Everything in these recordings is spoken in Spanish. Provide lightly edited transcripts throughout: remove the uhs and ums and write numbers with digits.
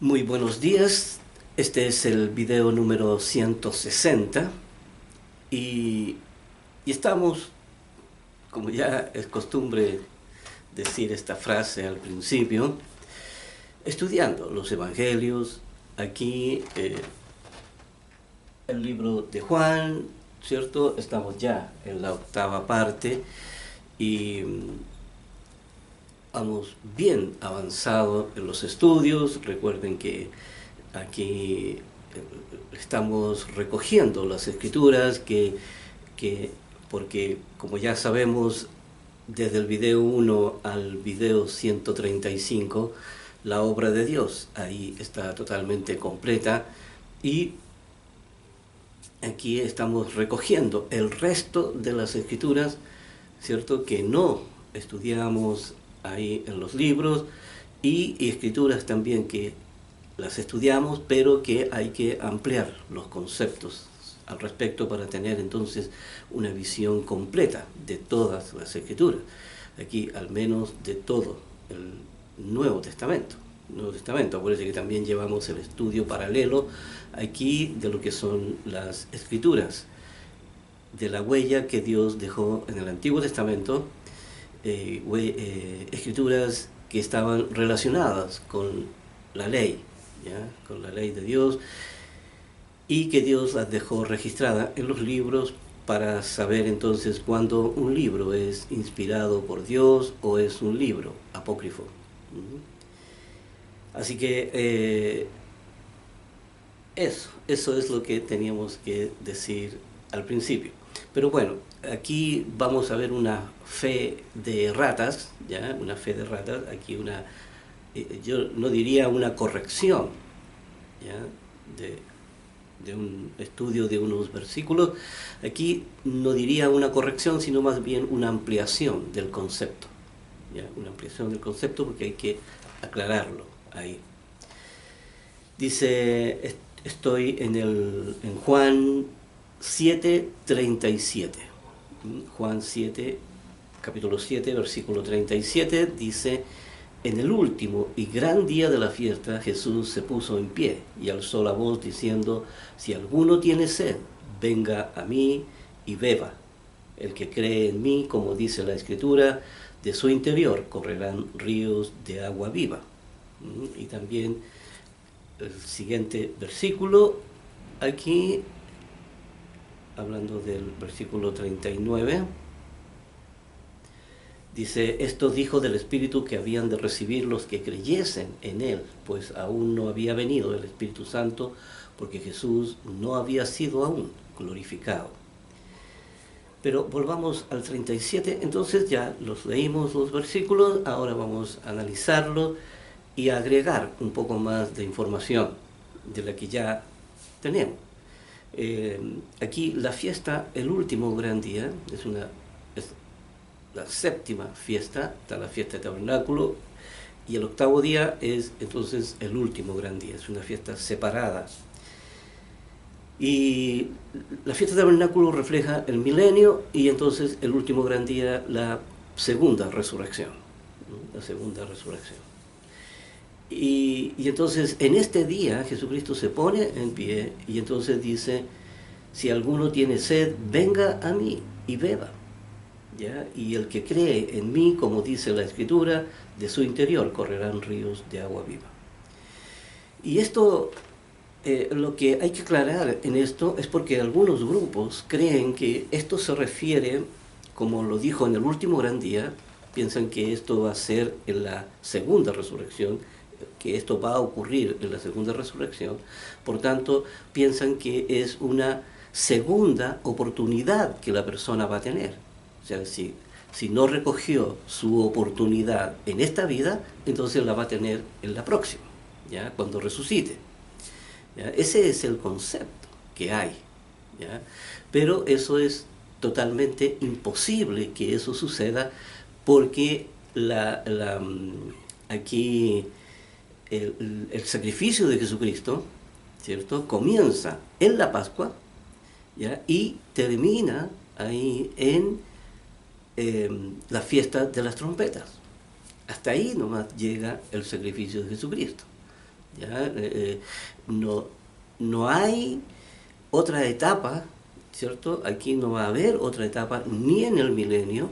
Muy buenos días, este es el video número 160 y, y estamos, como ya es costumbre decir esta frase al principio, estudiando los evangelios. Aquí el libro de Juan, ¿cierto? Estamos ya en la octava parte y vamos bien avanzado en los estudios. Recuerden que aquí estamos recogiendo las escrituras porque como ya sabemos, desde el video 1 al video 135, la obra de Dios ahí está totalmente completa y aquí estamos recogiendo el resto de las escrituras, ¿cierto? Que no estudiamos ahí en los libros y escrituras también que las estudiamos, pero que hay que ampliar los conceptos al respecto para tener entonces una visión completa de todas las escrituras. Aquí al menos de todo el Nuevo Testamento. Acuérdense que también llevamos el estudio paralelo aquí de lo que son las escrituras, de la huella que Dios dejó en el Antiguo Testamento, escrituras que estaban relacionadas con la ley, ¿ya? Con la ley de Dios, y que Dios las dejó registrada en los libros para saber entonces cuándo un libro es inspirado por Dios o es un libro apócrifo. Así que eso es lo que teníamos que decir al principio. Pero bueno, aquí vamos a ver una fe de ratas, ¿ya? Una fe de ratas, aquí yo no diría una corrección, ¿ya? de un estudio de unos versículos. Aquí no diría una corrección, sino más bien una ampliación del concepto, ¿ya? Una ampliación del concepto porque hay que aclararlo ahí. Dice, estoy en Juan 7:37. Juan 7, capítulo 7, versículo 37, dice: en el último y gran día de la fiesta, Jesús se puso en pie y alzó la voz diciendo: si alguno tiene sed, venga a mí y beba. El que cree en mí, como dice la Escritura, de su interior correrán ríos de agua viva. Y también el siguiente versículo, aquí, hablando del versículo 39, dice: esto dijo del Espíritu que habían de recibir los que creyesen en Él, pues aún no había venido el Espíritu Santo, porque Jesús no había sido aún glorificado. Pero volvamos al 37, entonces ya los leímos los versículos, ahora vamos a analizarlos y a agregar un poco más de información de la que ya tenemos. Aquí la fiesta, el último gran día, es la séptima fiesta, está la fiesta de tabernáculo, y el octavo día es entonces el último gran día, es una fiesta separada. Y la fiesta de tabernáculo refleja el milenio y entonces el último gran día la segunda resurrección, ¿no? La segunda resurrección. Y entonces en este día Jesucristo se pone en pie y entonces dice: si alguno tiene sed, venga a mí y beba, ¿ya? Y el que cree en mí, como dice la Escritura, de su interior correrán ríos de agua viva. Y esto, lo que hay que aclarar en esto es porque algunos grupos creen que esto se refiere, como lo dijo en el último gran día, piensan que esto va a ser en la segunda resurrección, que esto va a ocurrir en la segunda resurrección. Por tanto, piensan que es una segunda oportunidad que la persona va a tener. O sea, si no recogió su oportunidad en esta vida, entonces la va a tener en la próxima, ¿ya? Cuando resucite, ¿ya? Ese es el concepto que hay, ¿ya? Pero eso es totalmente imposible que eso suceda porque aquí el sacrificio de Jesucristo, ¿cierto?, comienza en la Pascua, ¿ya? Y termina ahí en la fiesta de las trompetas. Hasta ahí nomás llega el sacrificio de Jesucristo. ¿ya? No, no hay otra etapa, ¿cierto? Aquí no va a haber otra etapa ni en el milenio,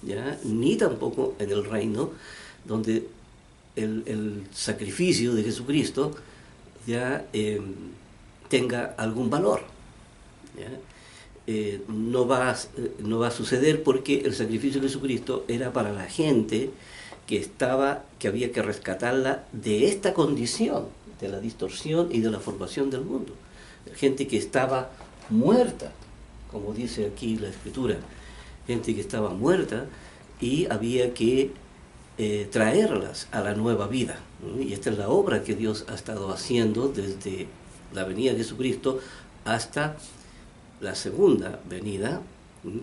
¿ya? Ni tampoco en el reino, donde el sacrificio de Jesucristo ya tenga algún valor. ¿Ya? No va a suceder porque el sacrificio de Jesucristo era para la gente que había que rescatarla de esta condición, de la distorsión y de la formación del mundo. Gente que estaba muerta, como dice aquí la Escritura, gente que estaba muerta y había que traerlas a la nueva vida, ¿no? Y esta es la obra que Dios ha estado haciendo desde la venida de Jesucristo hasta la segunda venida,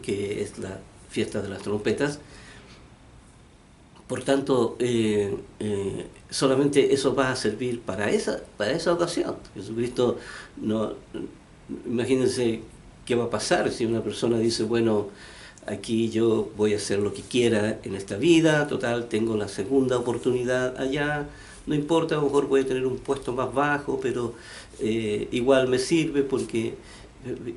que es la fiesta de las trompetas. Por tanto, solamente eso va a servir para esa ocasión. Jesucristo, no, imagínense qué va a pasar si una persona dice, bueno, aquí yo voy a hacer lo que quiera en esta vida, total, tengo la segunda oportunidad allá, no importa, a lo mejor voy a tener un puesto más bajo, pero igual me sirve porque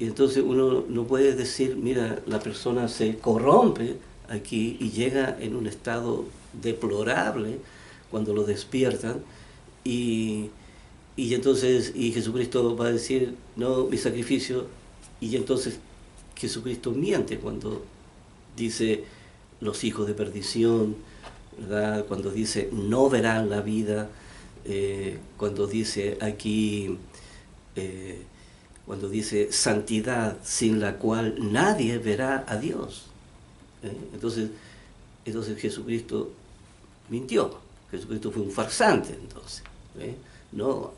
entonces uno no puede decir, mira, la persona se corrompe aquí y llega en un estado deplorable cuando lo despiertan y, y Jesucristo va a decir, no, mi sacrificio, y entonces Jesucristo miente cuando dice los hijos de perdición, ¿verdad? Cuando dice no verán la vida, cuando dice aquí, cuando dice santidad sin la cual nadie verá a Dios. Entonces Jesucristo mintió, Jesucristo fue un farsante entonces. No,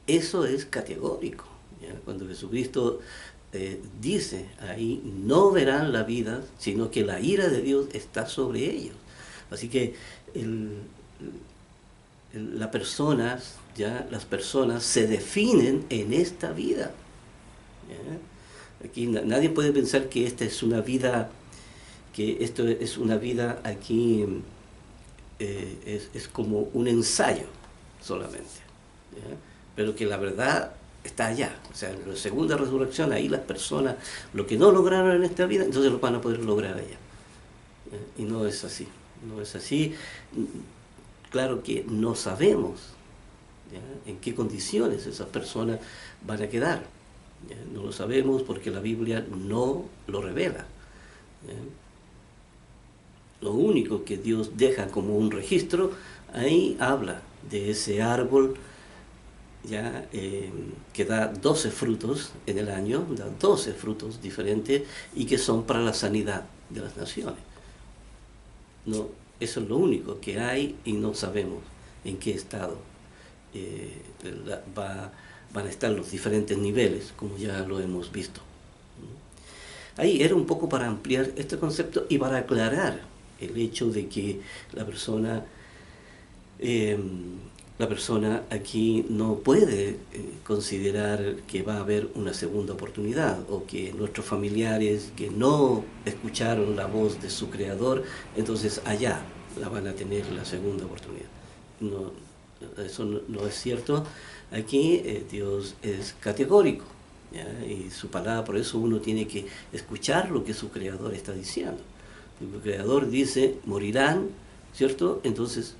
eso es categórico. ¿Ya? Cuando Jesucristo dice ahí, no verán la vida, sino que la ira de Dios está sobre ellos. Así que las personas se definen en esta vida. ¿Ya? Aquí nadie puede pensar que esta es una vida, que esto es una vida aquí, es como un ensayo solamente. ¿Ya? Pero que la verdad está allá. O sea, en la segunda resurrección, ahí las personas, lo que no lograron en esta vida, entonces lo van a poder lograr allá. Y no es así. No es así. Claro que no sabemos, ¿ya?, en qué condiciones esas personas van a quedar. ¿Ya? No lo sabemos porque la Biblia no lo revela. ¿Ya? Lo único que Dios deja como un registro, ahí habla de ese árbol, ya, que da 12 frutos en el año, da 12 frutos diferentes y que son para la sanidad de las naciones. No, eso es lo único que hay y no sabemos en qué estado van a estar los diferentes niveles, como ya lo hemos visto. Ahí era un poco para ampliar este concepto y para aclarar el hecho de que la persona aquí no puede considerar que va a haber una segunda oportunidad, o que nuestros familiares que no escucharon la voz de su Creador, entonces allá la van a tener la segunda oportunidad. No, eso no es cierto. Aquí Dios es categórico, ¿ya? Y su palabra, por eso uno tiene que escuchar lo que su Creador está diciendo. El Creador dice, morirán, ¿cierto? Entonces,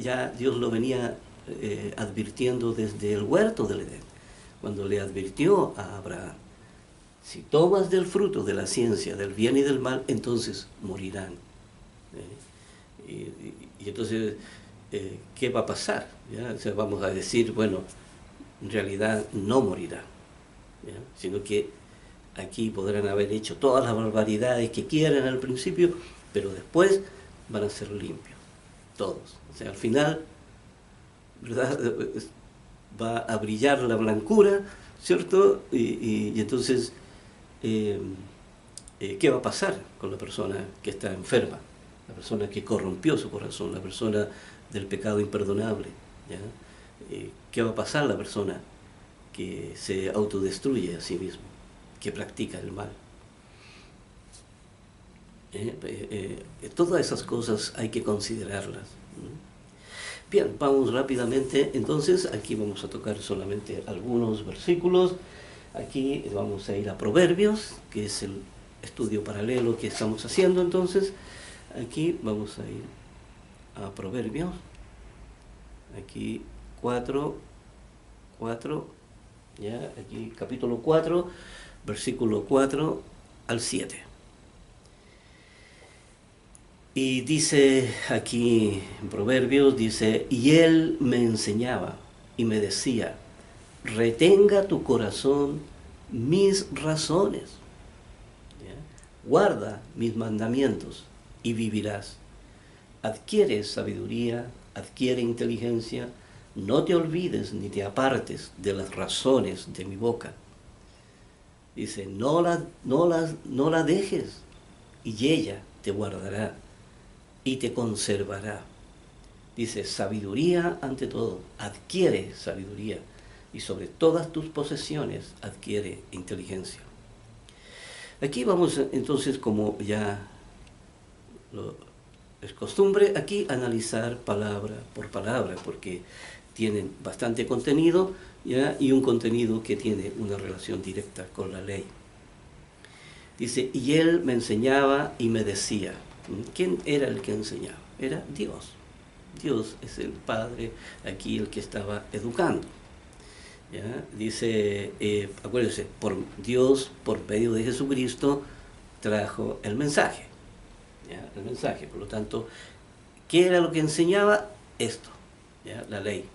ya Dios lo venía advirtiendo desde el huerto del Edén, cuando le advirtió a Abraham, si tomas del fruto de la ciencia del bien y del mal, entonces morirán. Y entonces, ¿qué va a pasar? ¿Ya? O sea, vamos a decir, bueno, en realidad no morirán, ¿ya?, sino que aquí podrán haber hecho todas las barbaridades que quieran al principio, pero después van a ser limpios, todos. O sea, al final, ¿verdad?, va a brillar la blancura, ¿cierto? Y entonces, ¿qué va a pasar con la persona que está enferma? La persona que corrompió su corazón, la persona del pecado imperdonable, ¿ya? ¿Qué va a pasar la persona que se autodestruye a sí mismo, que practica el mal? Todas esas cosas hay que considerarlas. Bien, vamos rápidamente. Entonces, aquí vamos a tocar solamente algunos versículos. Aquí vamos a ir a Proverbios, que es el estudio paralelo que estamos haciendo. Entonces, aquí vamos a ir a Proverbios. Aquí 4, ya, aquí capítulo 4, versículo 4 al 7. Y dice aquí en Proverbios, dice, y él me enseñaba y me decía, retenga tu corazón mis razones, ¿ya? Guarda mis mandamientos y vivirás. Adquiere sabiduría, adquiere inteligencia, no te olvides ni te apartes de las razones de mi boca. Dice, no la dejes, y ella te guardará y te conservará. Dice, sabiduría ante todo, adquiere sabiduría, y sobre todas tus posesiones adquiere inteligencia. Aquí vamos entonces, como ya es costumbre, aquí analizar palabra por palabra, porque tienen bastante contenido, ¿ya? Y un contenido que tiene una relación directa con la ley. Dice, y él me enseñaba y me decía. ¿Quién era el que enseñaba? Era Dios. Dios es el Padre, aquí el que estaba educando. ¿Ya? Dice, acuérdense, por Dios, por medio de Jesucristo, trajo el mensaje. ¿Ya? El mensaje, por lo tanto, ¿qué era lo que enseñaba? Esto, ¿ya? La ley.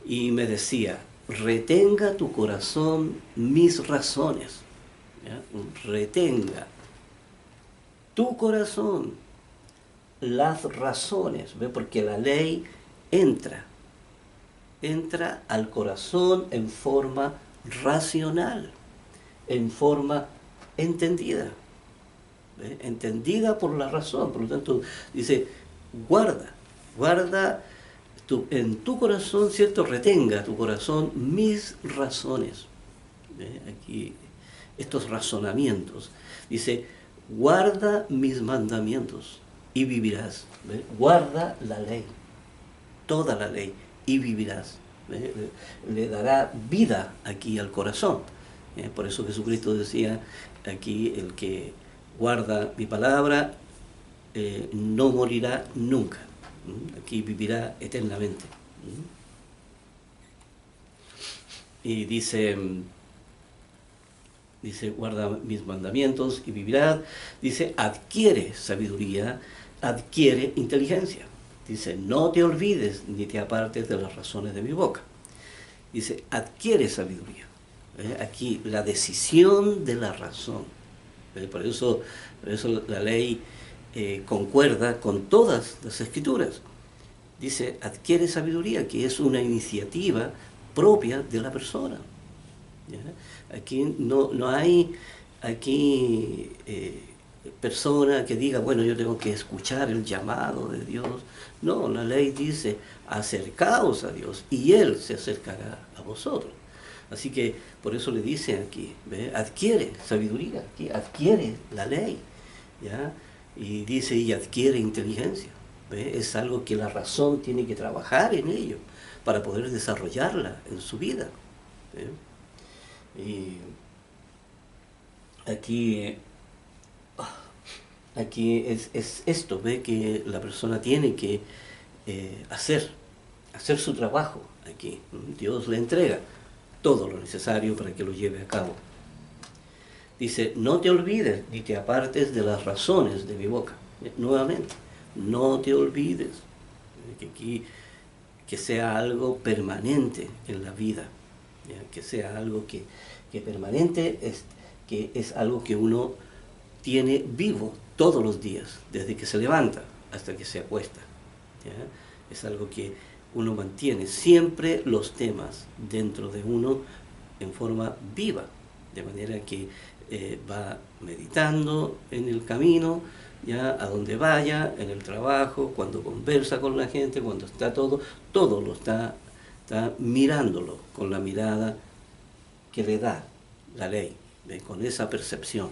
Y me decía, retenga tu corazón mis razones. ¿Ya? Retenga tu corazón las razones, ¿ve? Porque la ley entra al corazón en forma racional, en forma entendida, ¿ve? Entendida por la razón. Por lo tanto, dice, guarda en tu corazón, ¿cierto? Retenga tu corazón mis razones. ¿Ve? Aquí, estos razonamientos. Dice, guarda mis mandamientos y vivirás. ¿Ve? Guarda la ley, toda la ley, y vivirás. ¿Ve? Le dará vida aquí al corazón. Por eso Jesucristo decía aquí, el que guarda mi palabra no morirá nunca. Aquí vivirá eternamente. Y dice, guarda mis mandamientos y vivirá. Dice, adquiere sabiduría, adquiere inteligencia. Dice, no te olvides ni te apartes de las razones de mi boca. Dice, adquiere sabiduría. Aquí la decisión de la razón. Por eso la ley concuerda con todas las escrituras. Dice, adquiere sabiduría, que es una iniciativa propia de la persona. ¿Ya? Aquí no hay persona que diga, bueno, yo tengo que escuchar el llamado de Dios. No, la ley dice, acercaos a Dios y Él se acercará a vosotros. Así que por eso le dice aquí, ¿ve? Adquiere sabiduría, aquí, adquiere la ley, ¿ya? Y dice, y adquiere inteligencia. ¿Ve? Es algo que la razón tiene que trabajar en ello para poder desarrollarla en su vida. ¿Ve? Y aquí es esto, ¿ve? Que la persona tiene que hacer su trabajo aquí. Dios le entrega todo lo necesario para que lo lleve a cabo. Dice, no te olvides ni te apartes de las razones de mi boca. Nuevamente, no te olvides. Que sea algo permanente en la vida. ¿Ya? Que sea algo que permanente, que es algo que uno tiene vivo todos los días, desde que se levanta hasta que se acuesta. ¿Ya? Es algo que uno mantiene siempre los temas dentro de uno en forma viva, de manera que va meditando en el camino, ya a donde vaya, en el trabajo, cuando conversa con la gente, cuando está todo lo está mirándolo con la mirada que le da la ley, con esa percepción.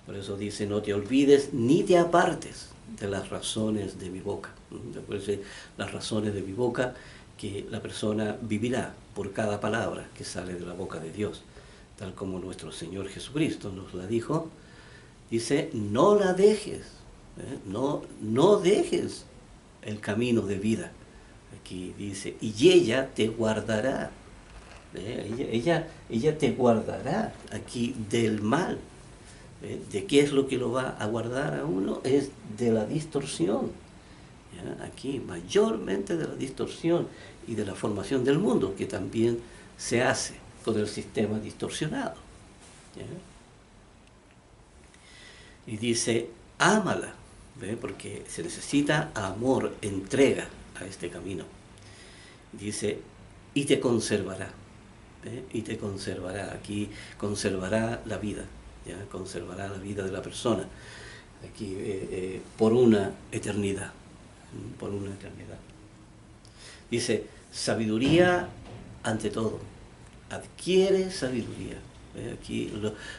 Por eso dice, no te olvides ni te apartes de las razones de mi boca. Recuerde, las razones de mi boca, que la persona vivirá por cada palabra que sale de la boca de Dios, tal como nuestro Señor Jesucristo nos la dijo. Dice, no la dejes, no dejes el camino de vida. Aquí dice, y ella te guardará. Ella te guardará aquí del mal. ¿De qué es lo que lo va a guardar a uno? Es de la distorsión. ¿Ya? Aquí, mayormente de la distorsión y de la formación del mundo, que también se hace con el sistema distorsionado. ¿Ya? Y dice, ámala, porque se necesita amor, entrega a este camino. Dice, y te conservará. Y te conservará. Aquí conservará la vida. ¿Ya? Conservará la vida de la persona. Aquí, por una eternidad. Por una eternidad. Dice, sabiduría ante todo. Adquiere sabiduría. Aquí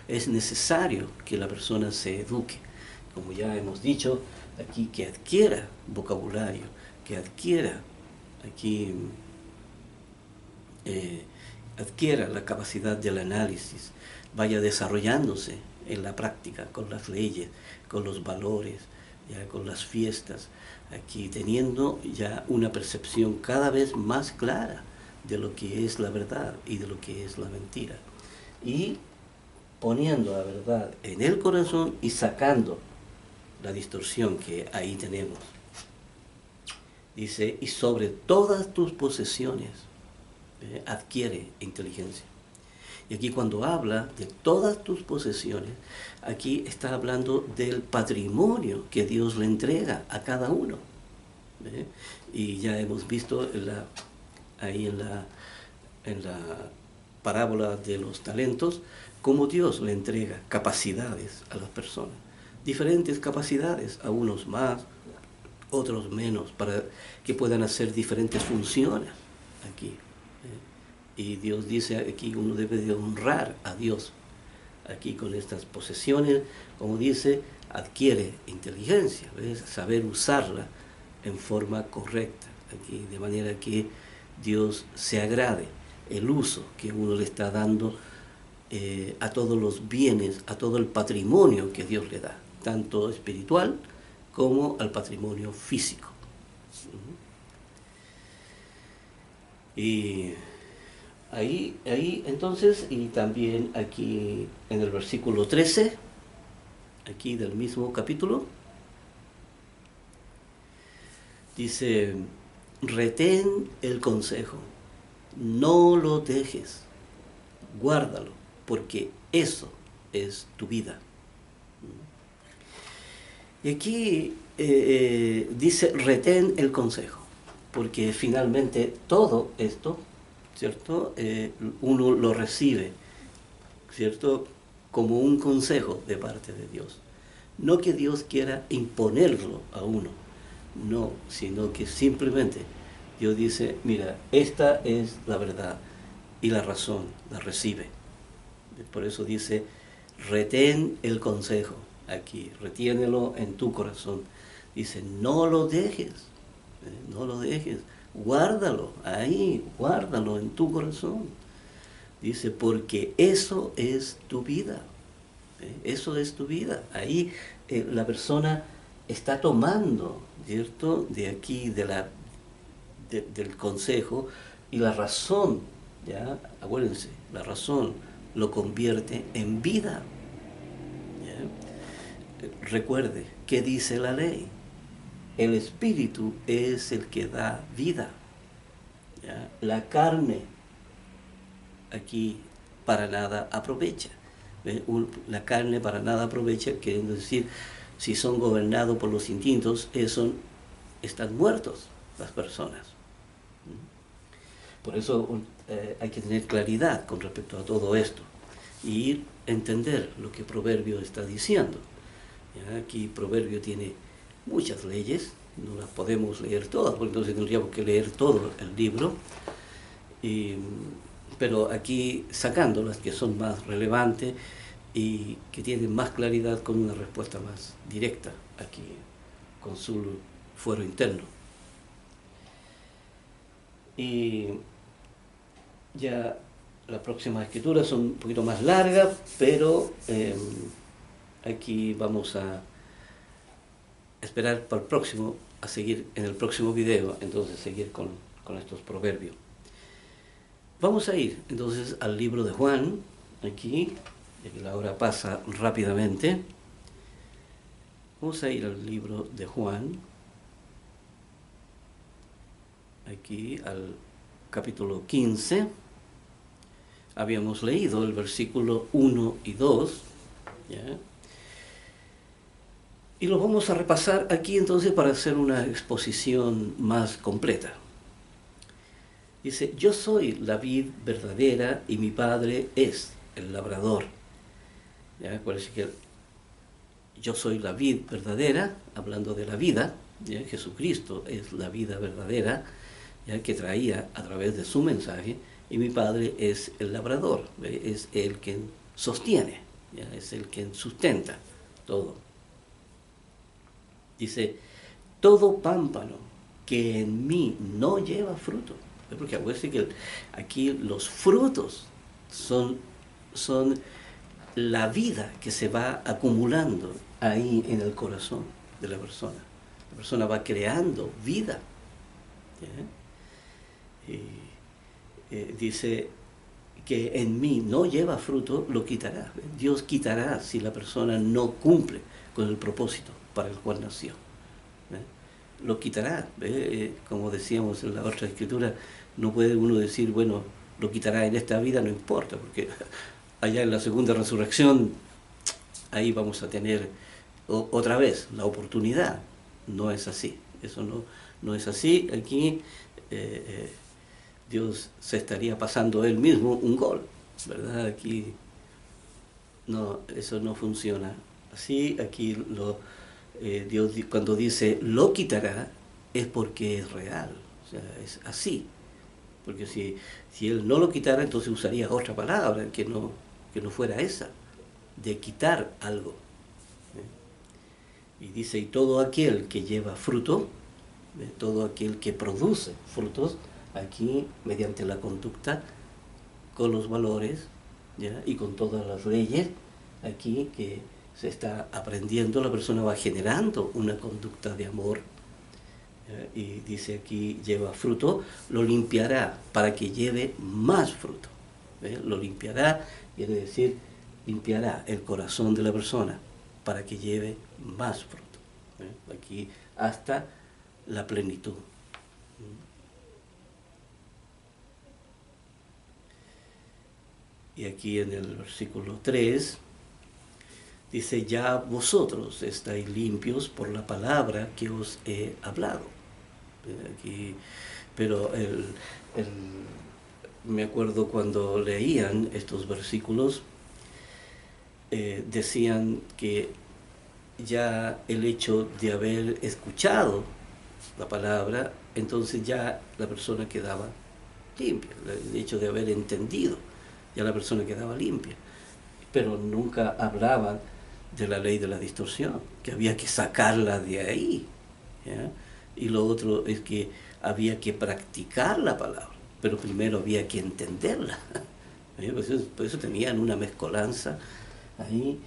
es necesario que la persona se eduque, como ya hemos dicho, aquí que adquiera vocabulario, que adquiera aquí adquiera la capacidad del análisis, vaya desarrollándose en la práctica con las leyes, con los valores, ya con las fiestas, aquí teniendo ya una percepción cada vez más clara de lo que es la verdad y de lo que es la mentira. Y poniendo la verdad en el corazón y sacando la distorsión que ahí tenemos. Dice, y sobre todas tus posesiones adquiere inteligencia. Y aquí cuando habla de todas tus posesiones, aquí está hablando del patrimonio que Dios le entrega a cada uno. Y ya hemos visto ahí en la parábola de los talentos, cómo Dios le entrega capacidades a las personas, diferentes capacidades, a unos más, otros menos, para que puedan hacer diferentes funciones aquí. Y Dios dice aquí, uno debe de honrar a Dios aquí con estas posesiones, como dice, adquiere inteligencia, saber usarla en forma correcta, aquí, de manera que Dios se agrade el uso que uno le está dando a todos los bienes, a todo el patrimonio que Dios le da, tanto espiritual como al patrimonio físico. Y ahí entonces, y también aquí en el versículo 13, aquí del mismo capítulo, dice, retén el consejo, no lo dejes, guárdalo, porque eso es tu vida. Y aquí dice, retén el consejo, porque finalmente todo esto, ¿cierto? Uno lo recibe, ¿cierto? Como un consejo de parte de Dios. No que Dios quiera imponerlo a uno, no, sino que simplemente Dios dice, mira, esta es la verdad y la razón, la recibe. Por eso dice, retén el consejo aquí, retiénelo en tu corazón. Dice, no lo dejes, no lo dejes, guárdalo ahí, guárdalo en tu corazón. Dice, porque eso es tu vida, eso es tu vida. Ahí la persona está tomando, ¿cierto?, de aquí, del consejo, y la razón, ¿ya? Acuérdense, la razón lo convierte en vida. ¿Ya? Recuerde, ¿qué dice la ley? El espíritu es el que da vida. ¿Ya? La carne aquí para nada aprovecha. La carne para nada aprovecha, queriendo decir, si son gobernados por los instintos, están muertos las personas. Por eso hay que tener claridad con respecto a todo esto y entender lo que Proverbio está diciendo. ¿Ya? Aquí Proverbio tiene muchas leyes, no las podemos leer todas, porque entonces tendríamos que leer todo el libro, pero aquí sacando las que son más relevantes, y que tiene más claridad con una respuesta más directa aquí, con su fuero interno. Y ya las próximas escrituras son un poquito más largas, pero aquí vamos a esperar para el próximo, a seguir en el próximo video, entonces seguir con estos proverbios. Vamos a ir entonces al libro de Juan, aquí, ya que la hora pasa rápidamente. Vamos a ir al libro de Juan, aquí al capítulo 15. Habíamos leído el versículo 1 y 2, ¿ya? Y lo vamos a repasar aquí entonces para hacer una exposición más completa. Dice, yo soy la vid verdadera y mi Padre es el labrador. ¿Ya? Parece que yo soy la vid verdadera, hablando de la vida, ¿ya? Jesucristo es la vida verdadera, ¿ya? Que traía a través de su mensaje, y mi Padre es el labrador, ¿ve? Es el quien sostiene, ¿ya? Es el quien sustenta todo. Dice, todo pámpano que en mí no lleva fruto, porque acuérdense que aquí los frutos son la vida que se va acumulando ahí en el corazón de la persona. La persona va creando vida. Dice que en mí no lleva fruto, lo quitará. Dios quitará si la persona no cumple con el propósito para el cual nació. Lo quitará. Como decíamos en la otra escritura, no puede uno decir, bueno, lo quitará en esta vida, no importa, porque allá en la segunda resurrección, ahí vamos a tener otra vez la oportunidad. No es así, eso no es así. Aquí Dios se estaría pasando él mismo un gol, ¿verdad? Aquí no, eso no funciona así. Aquí Dios cuando dice lo quitará es porque es real, o sea, es así. Porque si él no lo quitara, entonces usaría otra palabra que no fuera esa, de quitar algo. Y dice, y todo aquel que lleva fruto, todo aquel que produce frutos, aquí mediante la conducta, con los valores, ¿ya? Y con todas las leyes, aquí que se está aprendiendo, la persona va generando una conducta de amor. Y dice aquí, lleva fruto, lo limpiará para que lleve más fruto. Lo limpiará, quiere decir, limpiará el corazón de la persona para que lleve más fruto. Aquí hasta la plenitud. Y aquí en el versículo 3 dice, ya vosotros estáis limpios por la palabra que os he hablado. Aquí, pero me acuerdo cuando leían estos versículos, decían que ya el hecho de haber escuchado la palabra, entonces ya la persona quedaba limpia. El hecho de haber entendido, ya la persona quedaba limpia. Pero nunca hablaban de la ley de la distorsión, que había que sacarla de ahí, ¿ya? Y lo otro es que había que practicar la palabra, pero primero había que entenderla. Por eso tenían una mezcolanza ahí.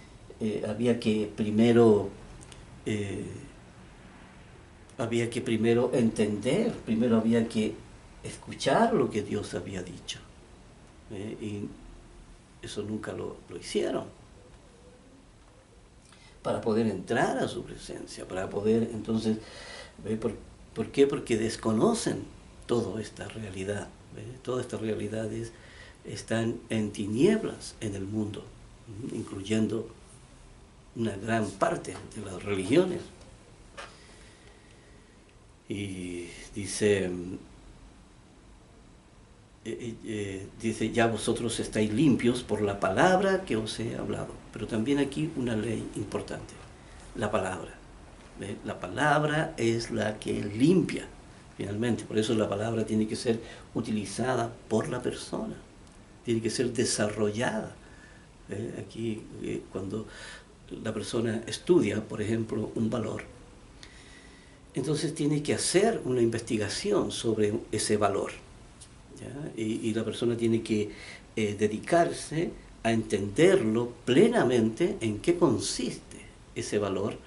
Había que primero entender, primero había que escuchar lo que Dios había dicho. Y eso nunca lo hicieron. Para poder entrar a su presencia, para poder entonces, ¿por qué? Porque desconocen toda esta realidad. Todas estas realidades están en tinieblas en el mundo, incluyendo una gran parte de las religiones. Y dice, ya vosotros estáis limpios por la palabra que os he hablado. Pero también aquí una ley importante, la palabra. La palabra es la que limpia, finalmente. Por eso la palabra tiene que ser utilizada por la persona, tiene que ser desarrollada Aquí, cuando la persona estudia, por ejemplo, un valor, entonces tiene que hacer una investigación sobre ese valor, ¿ya? Y la persona tiene que dedicarse a entenderlo plenamente en qué consiste ese valor,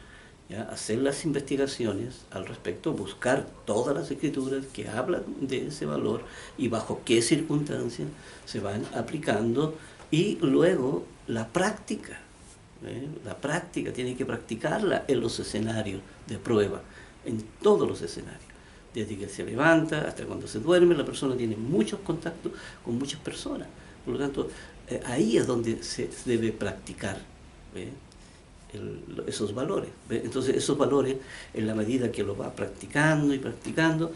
¿ya? Hacer las investigaciones al respecto, buscar todas las escrituras que hablan de ese valor y bajo qué circunstancias se van aplicando, y luego la práctica. La práctica tiene que practicarla en los escenarios de prueba, en todos los escenarios. Desde que se levanta hasta cuando se duerme, la persona tiene muchos contactos con muchas personas. Por lo tanto, ahí es donde se debe practicar esos valores. Entonces, esos valores, en la medida que lo va practicando y practicando,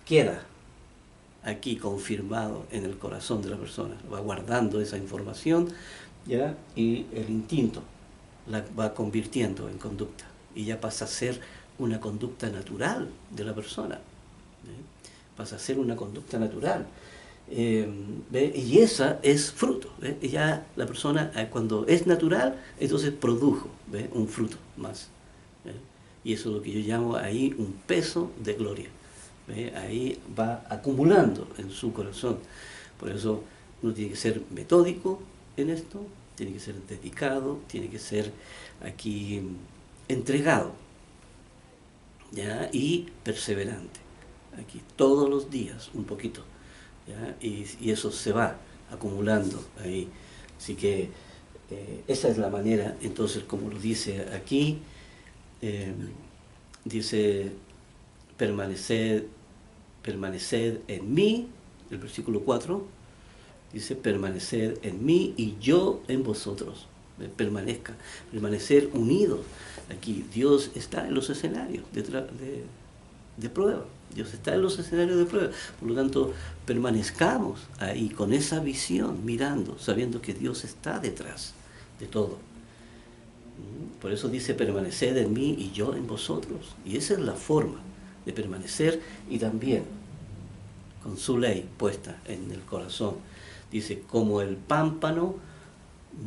queda aquí confirmado en el corazón de la persona. Va guardando esa información, ¿ya? Y el instinto la va convirtiendo en conducta. Y ya pasa a ser una conducta natural de la persona. Pasa a ser una conducta natural. Y esa es fruto. Ya la persona, cuando es natural, entonces produjo un fruto más. Y eso es lo que yo llamo ahí un peso de gloria. Ahí va acumulando en su corazón. Por eso uno tiene que ser metódico en esto, tiene que ser dedicado, tiene que ser aquí entregado, ¿ya? Y perseverante. Aquí todos los días un poquito, ¿ya? Y eso se va acumulando ahí. Así que esa es la manera, entonces, como lo dice aquí, dice permaneced en mí, el versículo 4, dice permaneced en mí y yo en vosotros. Permanecer unidos. Aquí Dios está en los escenarios de prueba. Dios está en los escenarios de prueba. Por lo tanto, permanezcamos ahí con esa visión, mirando, sabiendo que Dios está detrás de todo. Por eso dice permaneced en mí y yo en vosotros. Y esa es la forma de permanecer, y también con su ley puesta en el corazón. Dice, como el pámpano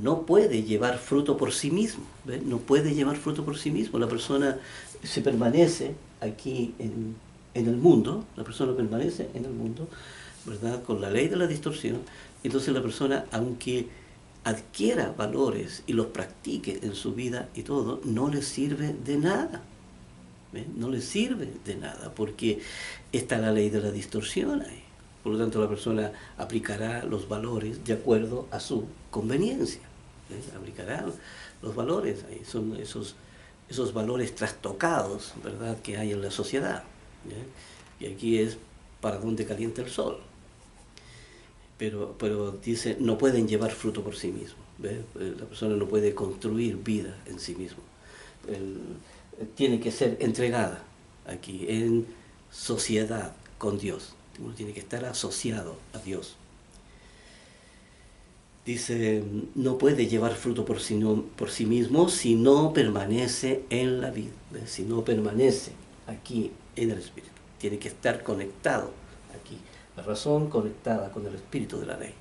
no puede llevar fruto por sí mismo, ¿ves? No puede llevar fruto por sí mismo. La persona se permanece aquí en el mundo, la persona permanece en el mundo, ¿verdad? Con la ley de la distorsión. Entonces la persona, aunque adquiera valores y los practique en su vida y todo, no le sirve de nada. No le sirve de nada, porque está la ley de la distorsión ahí. Por lo tanto, la persona aplicará los valores de acuerdo a su conveniencia. Aplicará los valores ahí. Son esos valores trastocados, ¿verdad?, que hay en la sociedad. Y aquí es para donde calienta el sol. Pero dice, no pueden llevar fruto por sí mismos. La persona no puede construir vida en sí mismo. Tiene que ser entregada aquí en sociedad con Dios. Uno tiene que estar asociado a Dios. Dice, no puede llevar fruto por sí mismo si no permanece en la vida, si no permanece aquí en el Espíritu. Tiene que estar conectado aquí, la razón conectada con el Espíritu de la ley.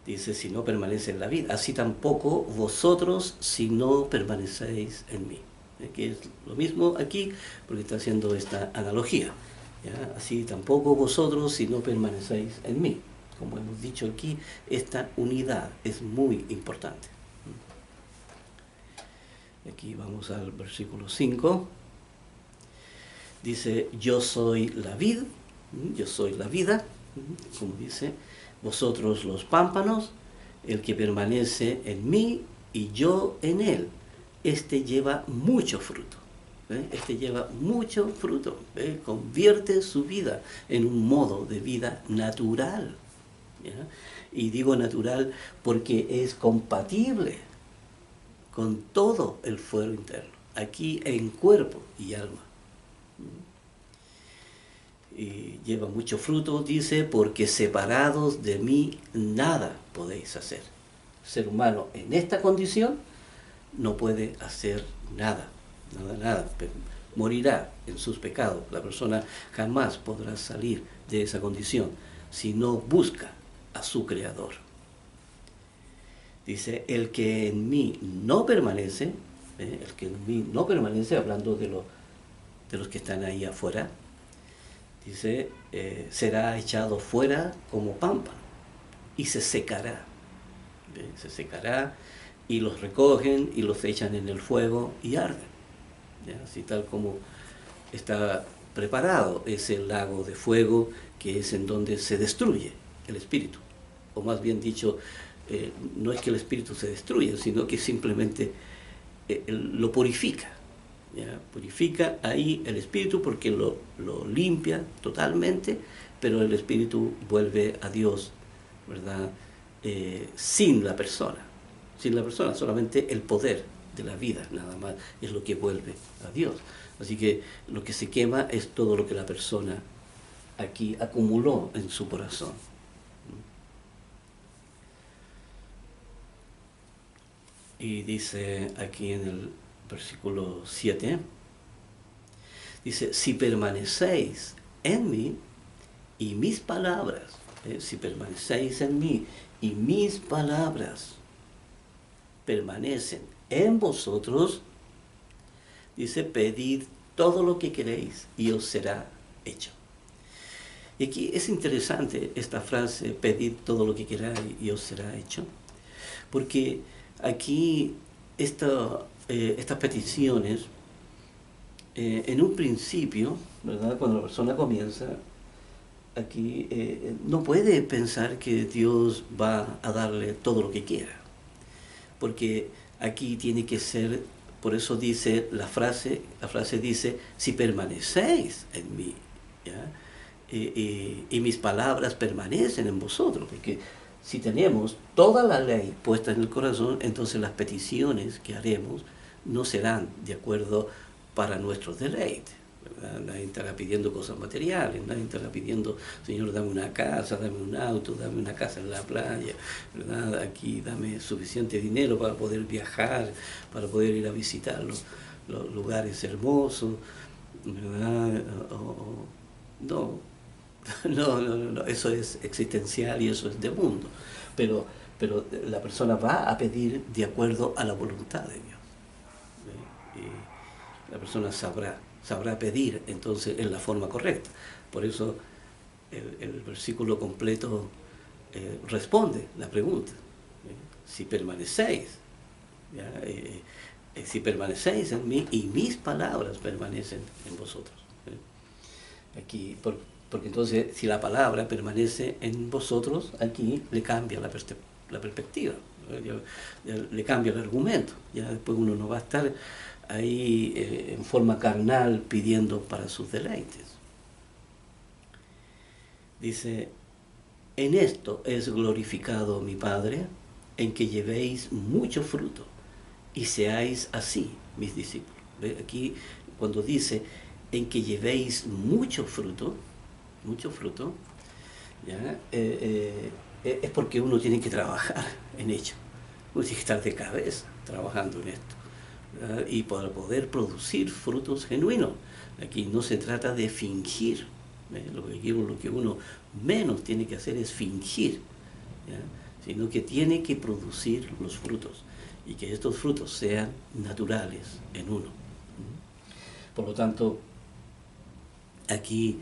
Dice, si no permanece en la vida, así tampoco vosotros si no permanecéis en mí. Que es lo mismo aquí, porque está haciendo esta analogía. ¿Ya? Así tampoco vosotros si no permanecéis en mí. Como hemos dicho aquí, esta unidad es muy importante. Aquí vamos al versículo 5. Dice, yo soy la vid, yo soy la vida, como dice, vosotros los pámpanos, el que permanece en mí y yo en él, este lleva mucho fruto. Este lleva mucho fruto. Convierte su vida en un modo de vida natural. ¿Ya? Y digo natural porque es compatible con todo el fuero interno, aquí en cuerpo y alma. Y lleva mucho fruto, dice, porque separados de mí nada podéis hacer. El ser humano en esta condición no puede hacer nada, nada. Morirá en sus pecados. La persona jamás podrá salir de esa condición si no busca a su Creador. Dice, el que en mí no permanece, el que en mí no permanece, hablando de los que están ahí afuera, dice, será echado fuera como pámpano y se secará. Se secará y los recogen y los echan en el fuego y arden. ¿Ya? Así tal como está preparado ese lago de fuego que es en donde se destruye el espíritu. O más bien dicho, no es que el espíritu se destruya, sino que simplemente lo purifica. ¿Ya? Purifica ahí el espíritu porque lo limpia totalmente, pero el espíritu vuelve a Dios, ¿verdad? Sin la persona, solamente el poder de la vida, nada más, es lo que vuelve a Dios. Así que lo que se quema es todo lo que la persona aquí acumuló en su corazón. Y dice aquí en el versículo 7, dice, si permanecéis en mí y mis palabras, si permanecéis en mí y mis palabras permanecen en vosotros, dice, pedid todo lo que queréis y os será hecho. Y aquí es interesante esta frase, pedid todo lo que queráis y os será hecho, porque aquí estas peticiones, en un principio, ¿verdad? Cuando la persona comienza, aquí no puede pensar que Dios va a darle todo lo que quiera, porque aquí tiene que ser, por eso dice la frase dice, si permanecéis en mí, ¿ya? Y mis palabras permanecen en vosotros, porque si tenemos toda la ley puesta en el corazón, entonces las peticiones que haremos no serán de acuerdo para nuestro deleite. ¿Verdad? Nadie estará pidiendo cosas materiales, nadie estará pidiendo, Señor, dame una casa, dame un auto, dame una casa en la playa, ¿verdad? Aquí dame suficiente dinero para poder viajar, para poder ir a visitar los lugares hermosos, ¿verdad? No. No, eso es existencial y eso es de mundo. Pero la persona va a pedir de acuerdo a la voluntad de Dios. Y la persona sabrá pedir entonces en la forma correcta. Por eso el versículo completo responde la pregunta. Si permanecéis, si permanecéis en mí y mis palabras permanecen en vosotros. Aquí, porque entonces si la palabra permanece en vosotros, aquí le cambia la perspectiva, ya le cambia el argumento, ya después uno no va a estar ahí en forma carnal pidiendo para sus deleites. Dice, en esto es glorificado mi Padre, en que llevéis mucho fruto y seáis así mis discípulos. ¿Ve? Aquí cuando dice en que llevéis mucho fruto, ¿ya? Es porque uno tiene que trabajar en ello. Uno tiene que estar de cabeza trabajando en esto, ¿verdad? Y para poder producir frutos genuinos. Aquí no se trata de fingir. Lo que uno menos tiene que hacer es fingir, ¿ya? Sino que tiene que producir los frutos y que estos frutos sean naturales en uno. Por lo tanto, aquí,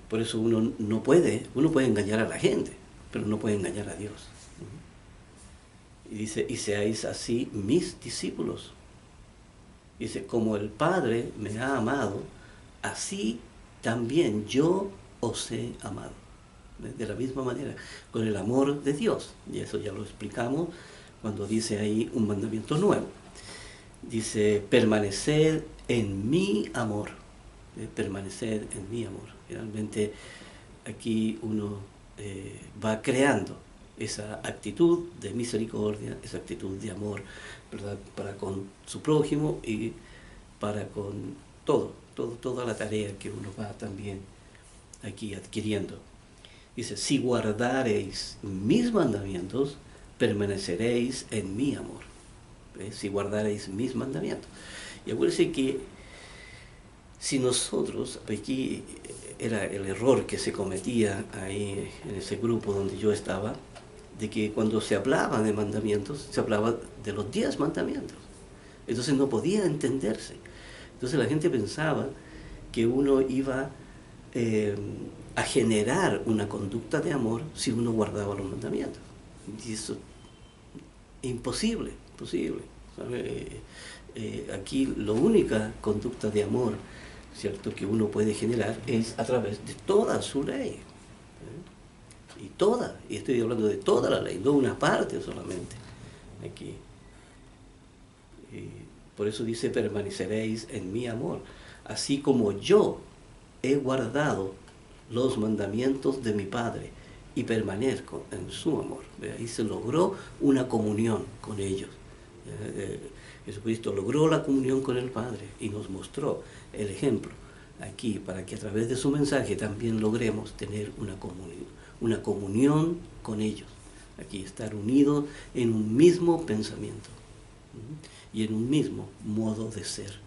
por eso uno puede engañar a la gente, pero no puede engañar a Dios. Y dice, y seáis así mis discípulos. Dice, como el Padre me ha amado, así también yo os he amado. De la misma manera, con el amor de Dios. Y eso ya lo explicamos cuando dice ahí un mandamiento nuevo. Dice, permaneced en mi amor. Permanecer en mi amor. Realmente aquí uno va creando esa actitud de misericordia, esa actitud de amor, ¿verdad? Para con su prójimo y para con toda la tarea que uno va también aquí adquiriendo. Dice, si guardareis mis mandamientos, permaneceréis en mi amor. ¿Ves? Si guardareis mis mandamientos. Y acuérdense que si nosotros, aquí era el error que se cometía ahí en ese grupo donde yo estaba, de que cuando se hablaba de mandamientos, se hablaba de los 10 mandamientos. Entonces no podía entenderse. Entonces la gente pensaba que uno iba a generar una conducta de amor si uno guardaba los mandamientos. Y eso es imposible, imposible. Aquí la única conducta de amor, ¿cierto?, que uno puede generar es a través de toda su ley. Y estoy hablando de toda la ley, no una parte solamente. Aquí. Por eso dice, permaneceréis en mi amor, así como yo he guardado los mandamientos de mi Padre y permanezco en su amor. Ahí se logró una comunión con ellos. Jesucristo logró la comunión con el Padre y nos mostró el ejemplo aquí para que a través de su mensaje también logremos tener una comunión con ellos. Aquí estar unidos en un mismo pensamiento y en un mismo modo de ser.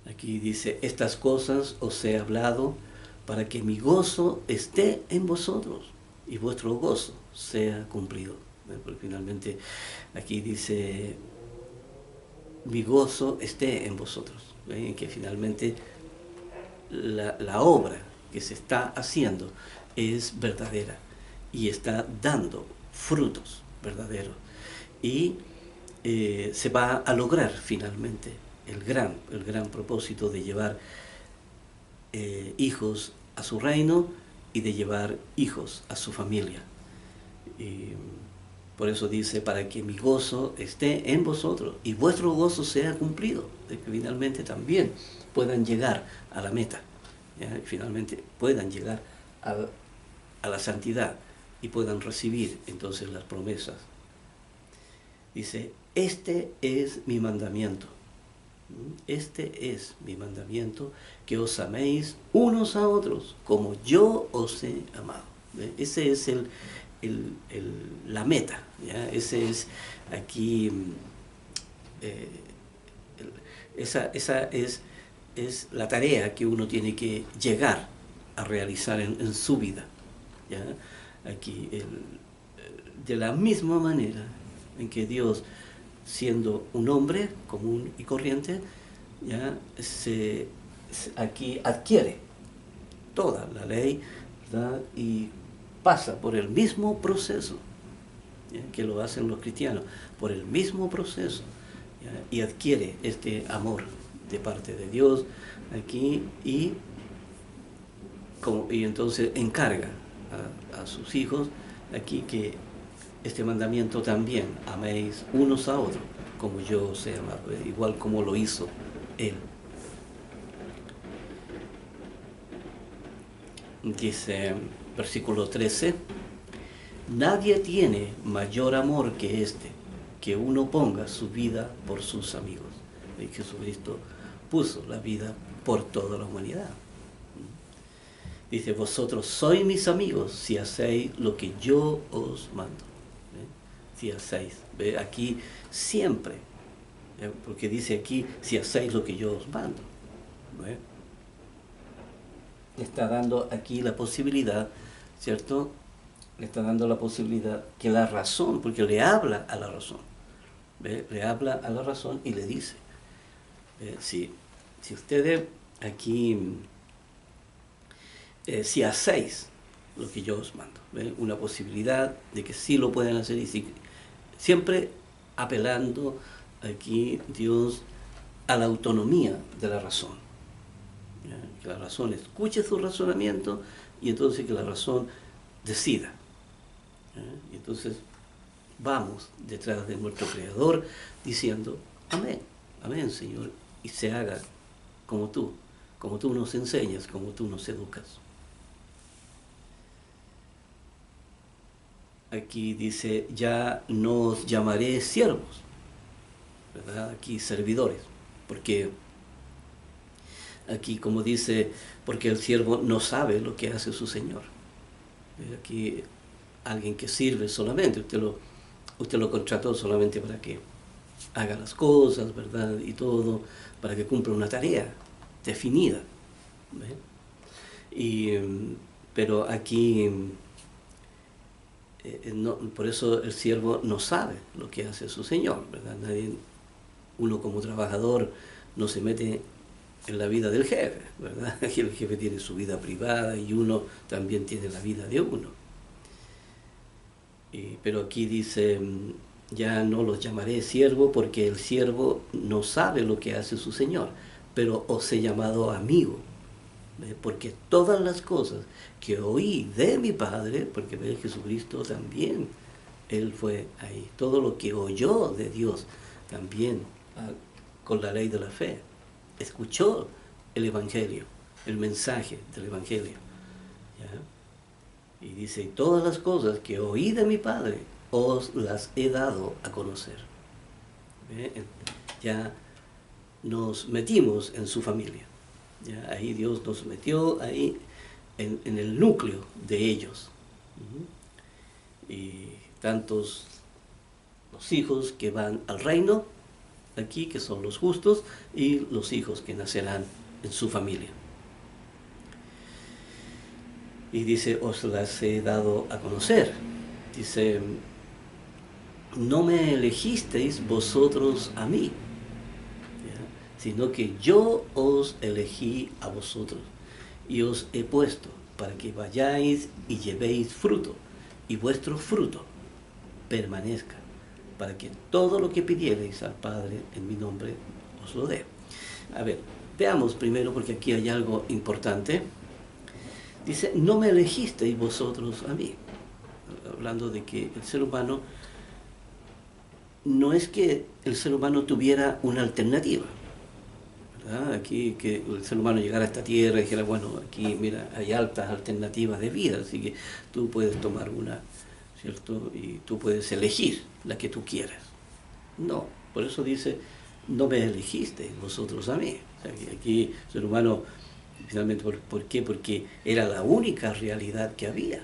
Aquí dice, estas cosas os he hablado para que mi gozo esté en vosotros y vuestro gozo sea cumplido. Porque finalmente aquí dice, mi gozo esté en vosotros. Que finalmente la obra que se está haciendo es verdadera y está dando frutos verdaderos. Y se va a lograr finalmente el gran propósito de llevar hijos a su reino y de llevar hijos a su familia. Y por eso dice, para que mi gozo esté en vosotros y vuestro gozo sea cumplido, de que finalmente también puedan llegar a la meta, ¿ya? Finalmente puedan llegar a la santidad y puedan recibir entonces las promesas. Dice, este es mi mandamiento. Este es mi mandamiento, que os améis unos a otros, como yo os he amado. Ese es la meta, ¿ya? Ese es aquí, esa es la tarea que uno tiene que llegar a realizar en su vida, ¿ya? Aquí, de la misma manera en que Dios, siendo un hombre común y corriente, ya aquí adquiere toda la ley, ¿verdad? Y pasa por el mismo proceso, ¿ya? Que lo hacen los cristianos, por el mismo proceso, ¿ya? Y adquiere este amor de parte de Dios aquí y entonces encarga a sus hijos aquí que este mandamiento también, améis unos a otros, como yo os he amado, igual como lo hizo Él. Dice, versículo 13, nadie tiene mayor amor que este, que uno ponga su vida por sus amigos. Y Jesucristo puso la vida por toda la humanidad. Dice, vosotros sois mis amigos si hacéis lo que yo os mando. Si hacéis, ¿ve? Aquí siempre, porque dice aquí, si hacéis lo que yo os mando. ¿Ve? Le está dando aquí la posibilidad, ¿cierto? Le está dando la posibilidad que la razón, porque le habla a la razón, ¿ve? Le habla a la razón y le dice, si ustedes aquí, si hacéis lo que yo os mando, ¿ve? Una posibilidad de que sí lo pueden hacer y sí, siempre apelando aquí Dios a la autonomía de la razón. ¿Ya? Que la razón escuche su razonamiento y entonces que la razón decida. ¿Ya? Y entonces vamos detrás de nuestro Creador diciendo, amén, amén Señor, y se haga como tú nos enseñas, como tú nos educas. Aquí dice, ya no os llamaré siervos, ¿verdad? Aquí servidores, porque aquí como dice, porque el siervo no sabe lo que hace su Señor. Aquí alguien que sirve solamente, usted lo contrató solamente para que haga las cosas, ¿verdad? Y todo, para que cumpla una tarea definida. ¿Ve? Pero aquí, por eso el siervo no sabe lo que hace su señor, ¿verdad? Uno como trabajador no se mete en la vida del jefe, ¿verdad? Aquí el jefe tiene su vida privada y uno también tiene la vida de uno. Pero aquí dice, ya no los llamaré siervo porque el siervo no sabe lo que hace su señor, pero os he llamado amigo, porque todas las cosas que oí de mi Padre, porque Jesucristo también, Él fue ahí, todo lo que oyó de Dios también, con la ley de la fe, escuchó el Evangelio, el mensaje del Evangelio, ¿ya? Y dice, todas las cosas que oí de mi Padre, os las he dado a conocer. Ya nos metimos en su familia. ¿Ya? Ahí Dios nos metió ahí en el núcleo de ellos. Y tantos los hijos que van al reino, aquí que son los justos, y los hijos que nacerán en su familia. Y dice, os las he dado a conocer. Dice, no me elegisteis vosotros a mí, ¿ya? Sino que yo os elegí a vosotros y os he puesto para que vayáis y llevéis fruto, y vuestro fruto permanezca, para que todo lo que pidierais al Padre en mi nombre os lo dé. A ver, veamos primero, porque aquí hay algo importante. Dice, no me elegisteis vosotros a mí. Hablando de que el ser humano, no es que el ser humano tuviera una alternativa, ¿verdad? Aquí que el ser humano llegara a esta tierra y dijera, bueno, aquí mira, hay altas alternativas de vida, así que tú puedes tomar una, ¿cierto? Y tú puedes elegir la que tú quieras. No, por eso dice, no me elegisteis vosotros a mí. O sea, que aquí el ser humano, finalmente, ¿por qué? Porque era la única realidad que había.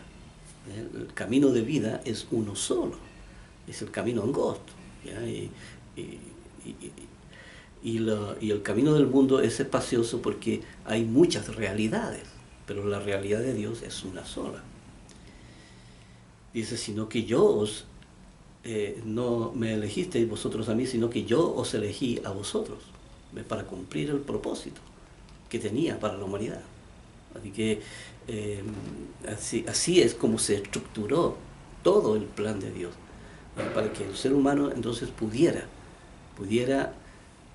El camino de vida es uno solo, es el camino angosto, ¿ya? Y el camino del mundo es espacioso porque hay muchas realidades, pero la realidad de Dios es una sola. Dice, sino que yo no me elegisteis vosotros a mí, sino que yo os elegí a vosotros, para cumplir el propósito que tenía para la humanidad. Así que así es como se estructuró todo el plan de Dios, para que el ser humano entonces pudiera,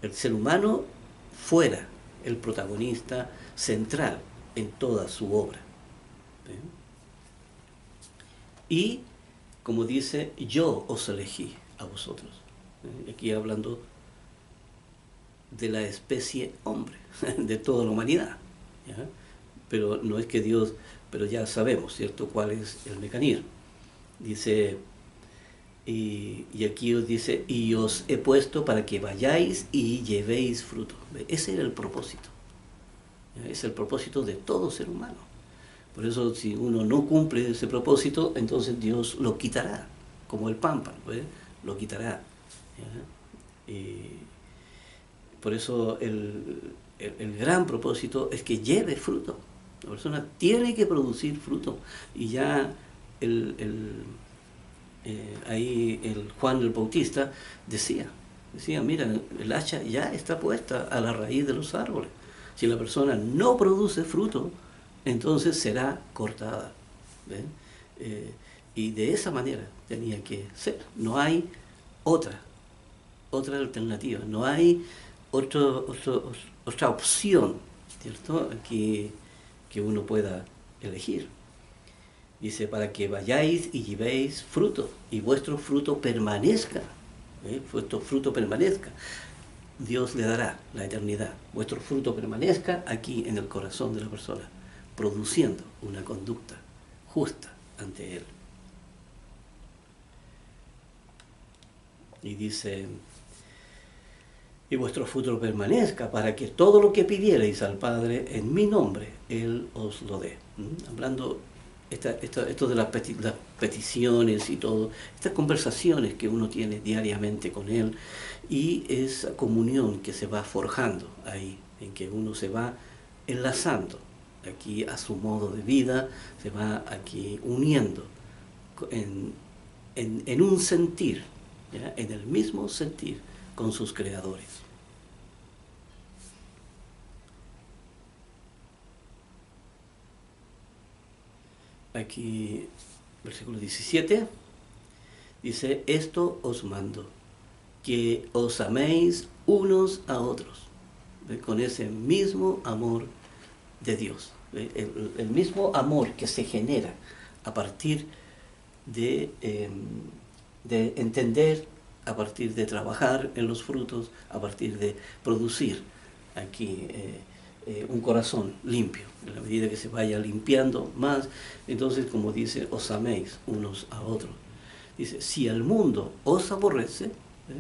el ser humano fuera el protagonista central en toda su obra. Y, como dice, yo os elegí a vosotros. Aquí hablando de la especie hombre, de toda la humanidad, ¿ya? Pero no es que Dios, pero ya sabemos, ¿cierto?, cuál es el mecanismo. Dice, y aquí os dice, y os he puesto para que vayáis y llevéis fruto. Ese era el propósito. Es el propósito de todo ser humano. Por eso, si uno no cumple ese propósito, entonces Dios lo quitará, como el pámpano, ¿ves? Lo quitará. ¿Ya? Y por eso el gran propósito es que lleve fruto. La persona tiene que producir fruto. Y ya ahí el Juan el Bautista decía, mira, el hacha ya está puesta a la raíz de los árboles. Si la persona no produce fruto, entonces será cortada. Y de esa manera tenía que ser. No hay otra alternativa, no hay otra opción, ¿cierto?, que uno pueda elegir. Dice, para que vayáis y llevéis fruto, y vuestro fruto permanezca. Vuestro fruto permanezca. Dios le dará la eternidad. Vuestro fruto permanezca aquí en el corazón de la persona, produciendo una conducta justa ante Él. Y dice, y vuestro fruto permanezca, para que todo lo que pidierais al Padre en mi nombre, Él os lo dé. Hablando esto de las peticiones y todo, estas conversaciones que uno tiene diariamente con Él, y esa comunión que se va forjando ahí, en que uno se va enlazando aquí a su modo de vida, se va aquí uniendo en un sentir, ¿ya? En el mismo sentir con sus creadores. Aquí, versículo 17, dice, esto os mando, que os améis unos a otros, ¿ve? Con ese mismo amor de Dios, el mismo amor que se genera a partir de entender, a partir de trabajar en los frutos, a partir de producir aquí un corazón limpio. En la medida que se vaya limpiando más, entonces, como dice, os améis unos a otros. Dice, si el mundo os aborrece,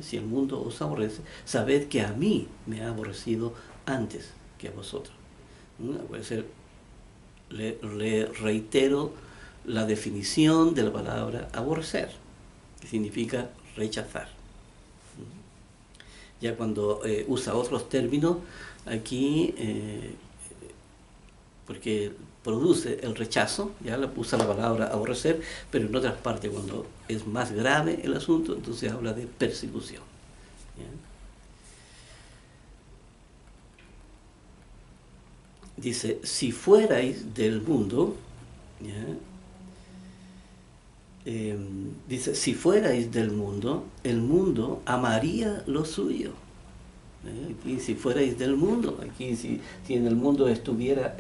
si el mundo os aborrece, sabed que a mí me ha aborrecido antes que a vosotros. Puede ser, le reitero la definición de la palabra aborrecer, que significa rechazar. Ya cuando usa otros términos, aquí, porque produce el rechazo, ya usa la palabra aborrecer, pero en otras partes, cuando es más grave el asunto, entonces habla de persecución. ¿Ya? Dice, si fuerais del mundo, ¿ya? Dice, si fuerais del mundo, el mundo amaría lo suyo. Aquí, si fuerais del mundo, aquí si en el mundo estuviera,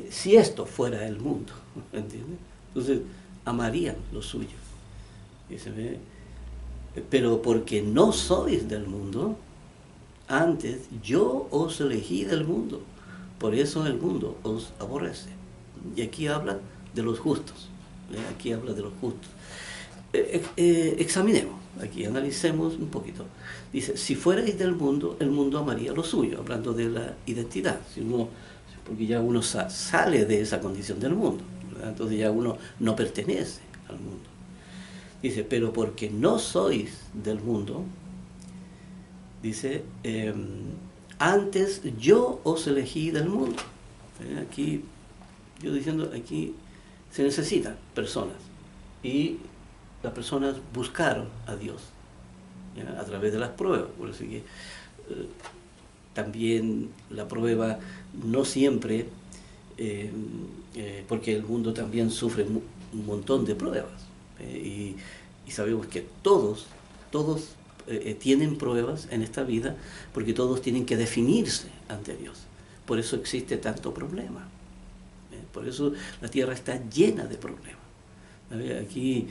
si esto fuera el mundo, ¿entiendes? Entonces, amarían lo suyo. Dice, pero porque no sois del mundo, antes yo os elegí del mundo, por eso el mundo os aborrece. Y aquí habla de los justos. Aquí habla de los justos. Examinemos, aquí analicemos un poquito. Dice, si fuerais del mundo, el mundo amaría lo suyo, hablando de la identidad. Porque ya uno sale de esa condición del mundo, ¿verdad? Entonces ya uno no pertenece al mundo. Dice, pero porque no sois del mundo, dice, antes yo os elegí del mundo. Aquí, yo diciendo, aquí se necesitan personas, y las personas buscaron a Dios, ¿ya? A través de las pruebas. Por eso que también la prueba no siempre, porque el mundo también sufre un montón de pruebas, y sabemos que todos tienen pruebas en esta vida, porque todos tienen que definirse ante Dios. Por eso existe tanto problema. Por eso la tierra está llena de problemas. Aquí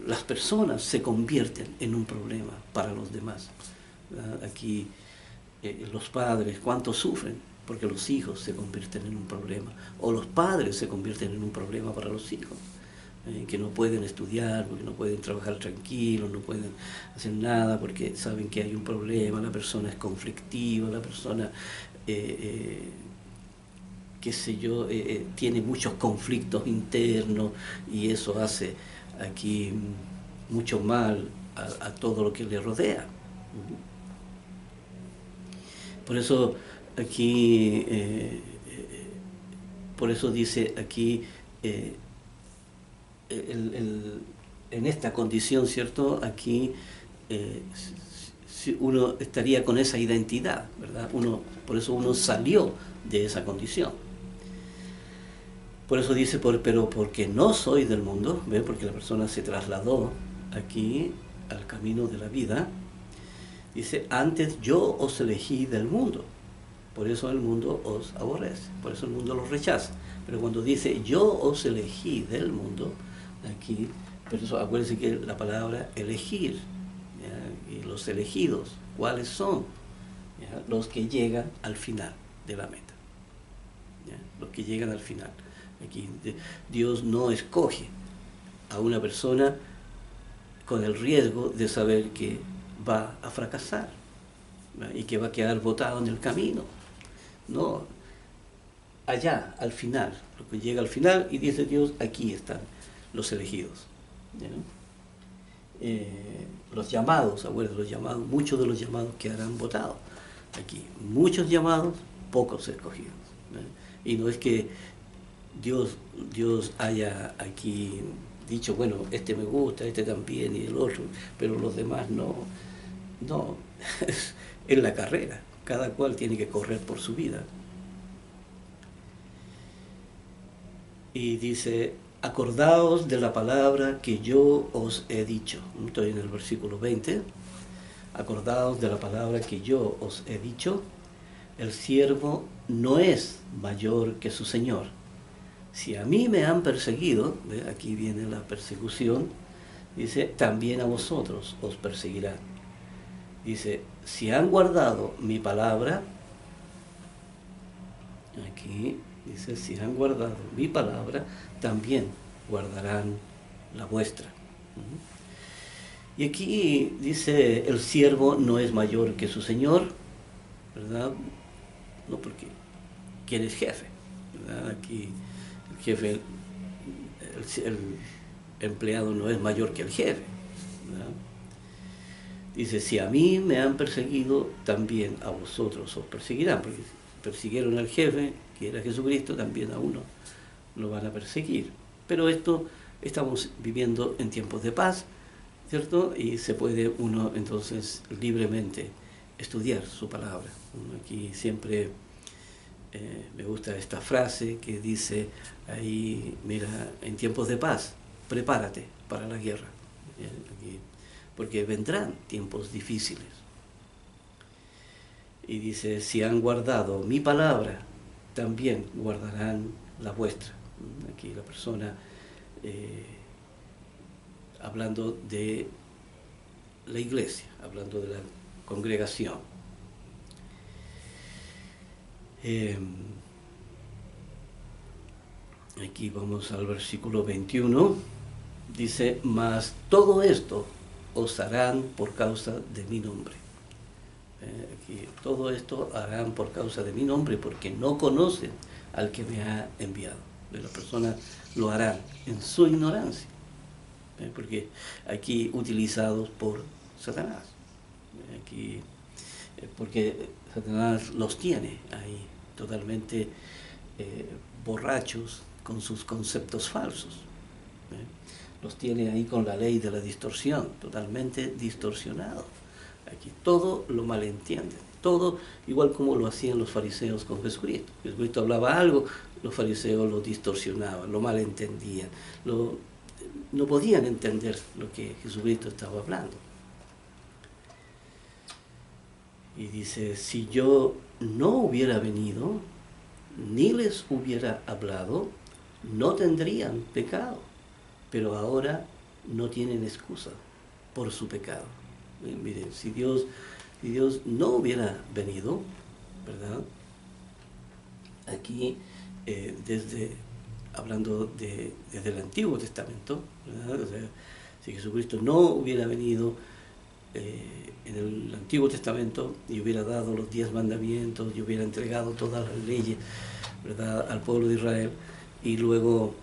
las personas se convierten en un problema para los demás. Aquí los padres, ¿cuántos sufren? Porque los hijos se convierten en un problema. O los padres se convierten en un problema para los hijos. Que no pueden estudiar, porque no pueden trabajar tranquilos, no pueden hacer nada porque saben que hay un problema, la persona es conflictiva, la persona qué sé yo, tiene muchos conflictos internos, y eso hace aquí mucho mal a todo lo que le rodea. Por eso aquí, por eso dice aquí, en esta condición, ¿cierto? Aquí uno estaría con esa identidad, ¿verdad? Por eso uno salió de esa condición. Por eso dice, pero porque no soy del mundo, ¿ve? Porque la persona se trasladó aquí al camino de la vida. Dice, antes yo os elegí del mundo, por eso el mundo os aborrece, por eso el mundo los rechaza. Pero cuando dice yo os elegí del mundo, aquí, pero eso, acuérdense que la palabra elegir, ¿ya? Y los elegidos, ¿cuáles son? ¿Ya? Los que llegan al final de la meta, ¿ya? Los que llegan al final. Aquí Dios no escoge a una persona con el riesgo de saber que va a fracasar, ¿verdad? Y que va a quedar botado en el camino. No, allá, al final, lo que llega al final, y dice Dios, aquí están los elegidos, ¿ya? Los llamados, acuérdense, los llamados, muchos de los llamados quedarán votados aquí. Muchos llamados, pocos escogidos. Y no es que Dios haya aquí dicho, bueno, este me gusta, este también y el otro, pero los demás no. No, es la carrera, cada cual tiene que correr por su vida. Y dice, acordaos de la palabra que yo os he dicho. Estoy en el versículo 20. Acordaos de la palabra que yo os he dicho. El siervo no es mayor que su Señor. Si a mí me han perseguido, ¿ve? Aquí viene la persecución, dice, también a vosotros os perseguirán. Dice, si han guardado mi palabra, aquí dice, si han guardado mi palabra, también guardarán la vuestra. Y aquí dice, el siervo no es mayor que su Señor, ¿verdad? No, porque ¿quién es jefe? ¿Verdad? Aquí el jefe, el empleado no es mayor que el jefe, ¿verdad? Dice, si a mí me han perseguido, también a vosotros os perseguirán, porque persiguieron al jefe, que era Jesucristo, también a uno lo van a perseguir. Pero esto, estamos viviendo en tiempos de paz, ¿cierto? Y se puede uno entonces libremente estudiar su palabra. Aquí siempre me gusta esta frase que dice ahí, mira, en tiempos de paz, prepárate para la guerra. Aquí, porque vendrán tiempos difíciles. Y dice, si han guardado mi palabra, también guardarán la vuestra. Aquí la persona hablando de la iglesia, hablando de la congregación. Aquí vamos al versículo 21. Dice, mas todo esto os harán por causa de mi nombre. Aquí, todo esto harán por causa de mi nombre, porque no conocen al que me ha enviado. Las personas lo harán en su ignorancia, porque aquí utilizados por Satanás. Aquí, porque Satanás los tiene ahí totalmente borrachos con sus conceptos falsos. Los tiene ahí con la ley de la distorsión, totalmente distorsionado. Aquí todo lo malentienden, todo igual como lo hacían los fariseos con Jesucristo. Jesucristo hablaba algo, los fariseos lo distorsionaban, lo malentendían, no podían entender lo que Jesucristo estaba hablando. Y dice, si yo no hubiera venido, ni les hubiera hablado, no tendrían pecado, pero ahora no tienen excusa por su pecado. Miren, si Dios no hubiera venido, ¿verdad? Aquí, hablando desde el Antiguo Testamento, ¿verdad? O sea, si Jesucristo no hubiera venido en el Antiguo Testamento y hubiera dado los 10 mandamientos y hubiera entregado todas las leyes, ¿verdad?, al pueblo de Israel, y luego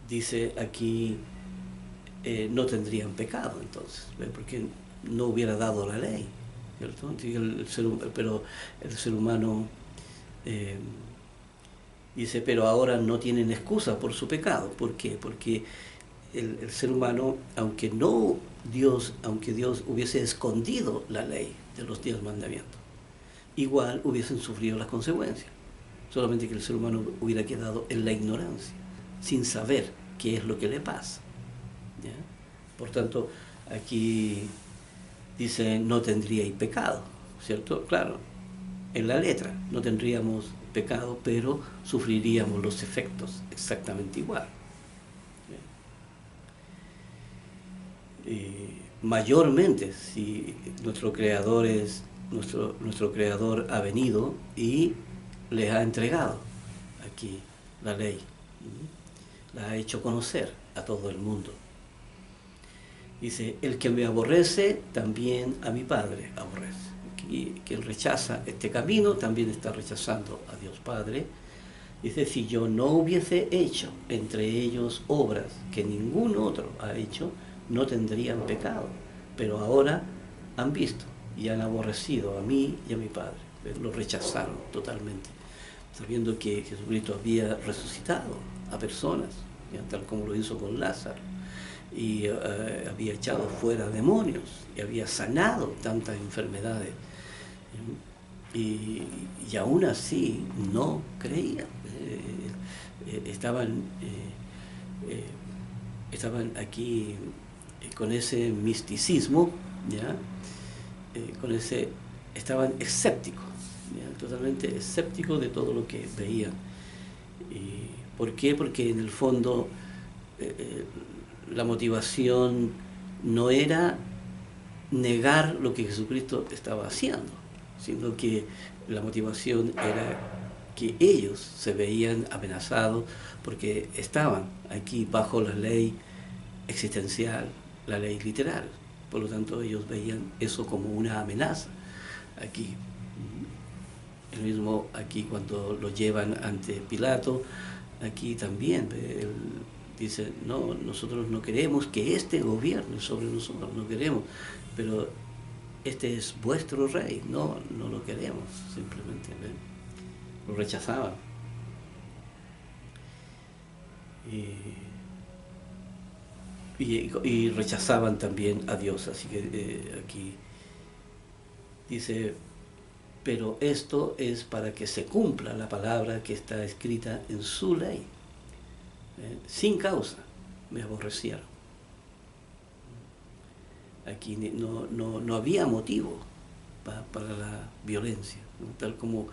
dice aquí, no tendrían pecado entonces, ¿ves? Porque no hubiera dado la ley, ¿cierto? Pero el ser humano dice, pero ahora no tienen excusa por su pecado. ¿Por qué? Porque el ser humano, aunque Dios hubiese escondido la ley de los 10 mandamientos, igual hubiesen sufrido las consecuencias, solamente que el ser humano hubiera quedado en la ignorancia, sin saber qué es lo que le pasa, ¿ya? Por tanto, aquí dice, no tendríais pecado, ¿cierto? Claro, en la letra no tendríamos pecado, pero sufriríamos los efectos exactamente igual. Mayormente si nuestro Creador ha venido y les ha entregado aquí la ley, la ha hecho conocer a todo el mundo. Dice, el que me aborrece, también a mi Padre aborrece. Y quien rechaza este camino también está rechazando a Dios Padre. Dice, si yo no hubiese hecho entre ellos obras que ningún otro ha hecho, no tendrían pecado, pero ahora han visto y han aborrecido a mí y a mi Padre. Lo rechazaron totalmente, sabiendo que Jesucristo había resucitado a personas, ¿ya? Tal como lo hizo con Lázaro, y había echado fuera demonios, y había sanado tantas enfermedades, y aún así no creían. Estaban aquí con ese misticismo, ¿ya? Estaban escépticos, ¿ya? Totalmente escépticos de todo lo que veían. ¿Por qué? Porque en el fondo la motivación no era negar lo que Jesucristo estaba haciendo, sino que la motivación era que ellos se veían amenazados porque estaban aquí bajo la ley existencial, la ley literal. Por lo tanto, ellos veían eso como una amenaza aquí. El mismo aquí cuando lo llevan ante Pilato, aquí también él dice, no, nosotros no queremos que este gobierne sobre nosotros, no queremos, pero este es vuestro rey, no lo queremos, simplemente, ¿ve? Lo rechazaban. Y rechazaban también a Dios, así que aquí dice, pero esto es para que se cumpla la palabra que está escrita en su ley. Sin causa me aborrecieron. Aquí no había motivo para la violencia, ¿no? Tal como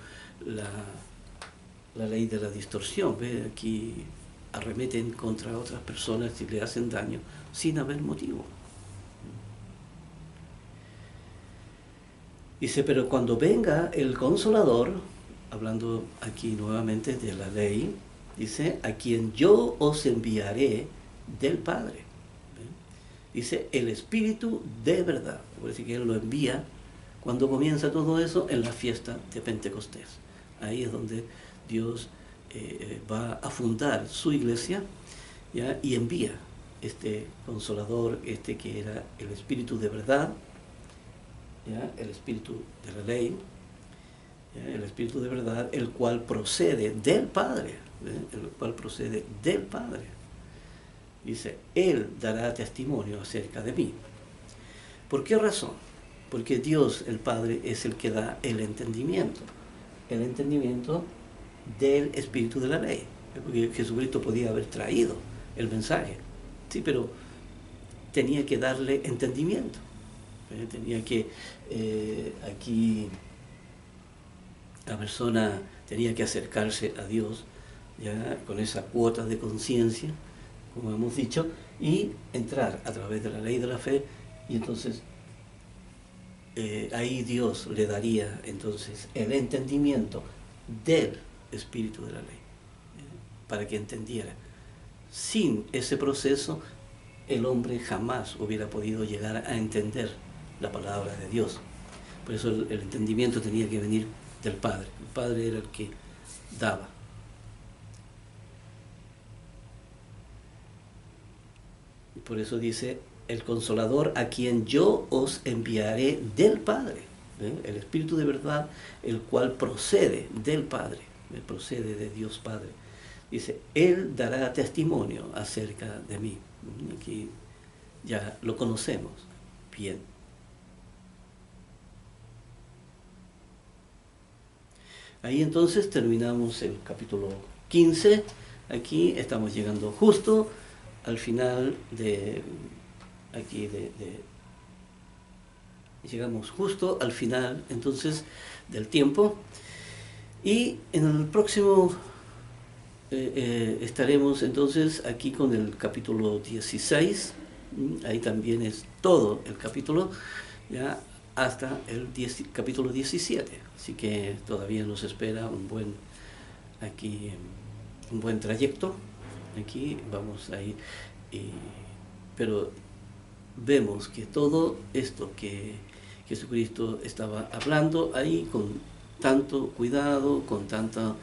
la ley de la distorsión. ¿Ve? Aquí arremeten contra otras personas y le hacen daño sin haber motivo. Dice, pero cuando venga el Consolador, hablando aquí nuevamente de la ley, dice, a quien yo os enviaré del Padre. Dice, el Espíritu de verdad. Por decir que Él lo envía cuando comienza todo eso en la fiesta de Pentecostés. Ahí es donde Dios va a fundar su iglesia, ¿ya? Y envía este Consolador, que era el Espíritu de verdad, ¿ya? El Espíritu de la ley, ¿ya? El Espíritu de verdad, el cual procede del Padre, ¿ve? El cual procede del Padre. Dice, Él dará testimonio acerca de mí. ¿Por qué razón? Porque Dios, el Padre, es el que da el entendimiento del Espíritu de la ley. Porque Jesucristo podía haber traído el mensaje, sí, pero tenía que darle entendimiento. Tenía que, aquí, la persona tenía que acercarse a Dios, ya con esa cuota de conciencia, como hemos dicho, y entrar a través de la ley de la fe, y entonces ahí Dios le daría entonces el entendimiento del Espíritu de la ley, para que entendiera. Sin ese proceso, el hombre jamás hubiera podido llegar a entender la palabra de Dios. Por eso el entendimiento tenía que venir del Padre. El Padre era el que daba. Y por eso dice, el Consolador a quien yo os enviaré del Padre. El Espíritu de verdad, el cual procede del Padre, procede de Dios Padre. Dice, Él dará testimonio acerca de mí. Aquí ya lo conocemos bien. Ahí entonces terminamos el capítulo 15. Aquí estamos llegando justo al final llegamos justo al final entonces del tiempo, y en el próximo estaremos entonces aquí con el capítulo 16. Ahí también es todo el capítulo, ya hasta el capítulo 17, así que todavía nos espera un buen trayecto. Aquí vamos a ir, pero vemos que todo esto que Jesucristo estaba hablando ahí con tanto cuidado, con tanta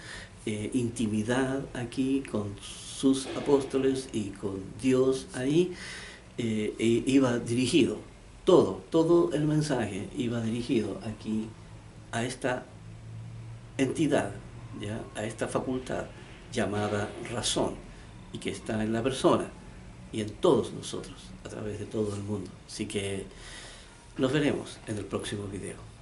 intimidad aquí con sus apóstoles y con Dios ahí, iba dirigido, todo el mensaje iba dirigido aquí a esta entidad, ¿ya?, a esta facultad llamada razón, y que está en la persona y en todos nosotros, a través de todo el mundo. Así que nos veremos en el próximo video.